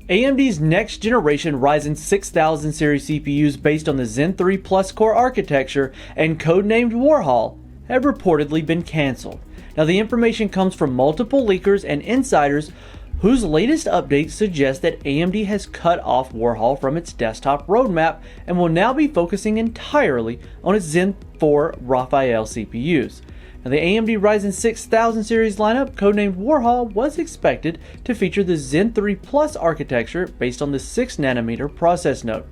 AMD's next generation Ryzen 6000 series CPUs based on the Zen 3 Plus core architecture and codenamed Warhol have reportedly been cancelled. Now, the information comes from multiple leakers and insiders whose latest updates suggest that AMD has cut off Warhol from its desktop roadmap and will now be focusing entirely on its Zen 4 Raphael CPUs. Now, the AMD Ryzen 6000 series lineup, codenamed Warhol, was expected to feature the Zen 3 Plus architecture based on the 6nm process node.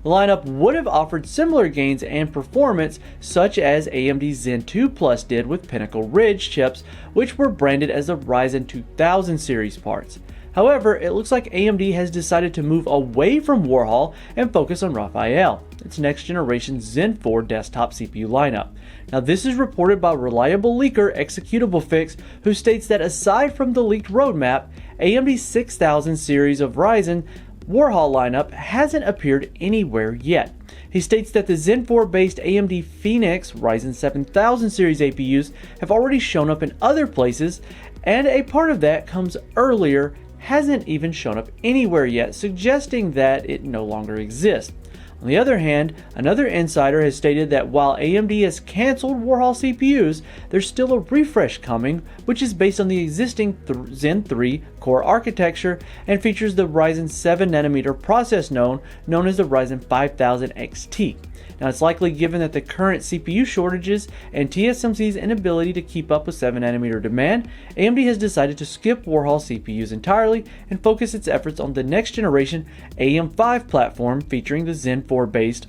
The lineup would have offered similar gains and performance such as AMD's Zen 2 Plus did with Pinnacle Ridge chips, which were branded as the Ryzen 2000 series parts. However, it looks like AMD has decided to move away from Warhol and focus on Raphael, its next generation Zen 4 desktop CPU lineup. Now, this is reported by reliable leaker Executable Fix, who states that aside from the leaked roadmap, AMD's 6000 series of Ryzen Warhol lineup hasn't appeared anywhere yet. He states that the Zen 4 based AMD Phoenix Ryzen 7000 series APUs have already shown up in other places, and a part of that comes earlier hasn't even shown up anywhere yet, suggesting that it no longer exists. On the other hand, another insider has stated that while AMD has cancelled Warhol CPUs, there's still a refresh coming, which is based on the existing Zen 3 core architecture and features the Ryzen 7nm process node known as the Ryzen 5000 XT. Now, it's likely, given that the current CPU shortages and TSMC's inability to keep up with 7nm demand, AMD has decided to skip Warhol CPUs entirely and focus its efforts on the next generation AM5 platform featuring the Zen 4 based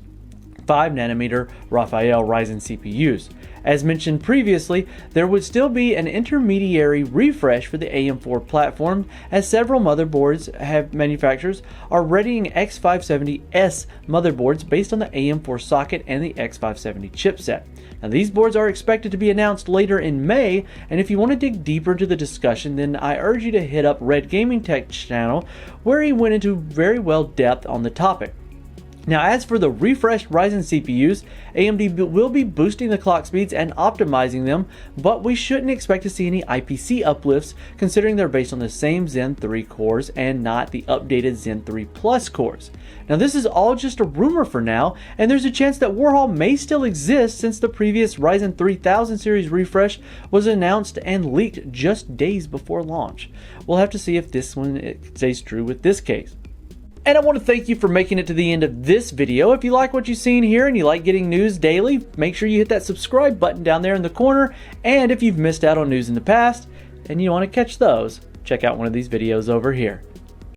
5nm Raphael Ryzen CPUs. As mentioned previously, there would still be an intermediary refresh for the AM4 platform, as several manufacturers are readying X570S motherboards based on the AM4 socket and the X570 chipset. Now, these boards are expected to be announced later in May, and if you want to dig deeper into the discussion, then I urge you to hit up Red Gaming Tech's channel, where he went into very well depth on the topic. Now, as for the refreshed Ryzen CPUs, AMD will be boosting the clock speeds and optimizing them, but we shouldn't expect to see any IPC uplifts, considering they're based on the same Zen 3 cores and not the updated Zen 3 Plus cores. Now, this is all just a rumor for now, and there's a chance that Warhol may still exist, since the previous Ryzen 3000 series refresh was announced and leaked just days before launch. We'll have to see if this one stays true with this case. And I want to thank you for making it to the end of this video. If you like what you've seen here and you like getting news daily, make sure you hit that subscribe button down there in the corner. And if you've missed out on news in the past and you want to catch those, check out one of these videos over here.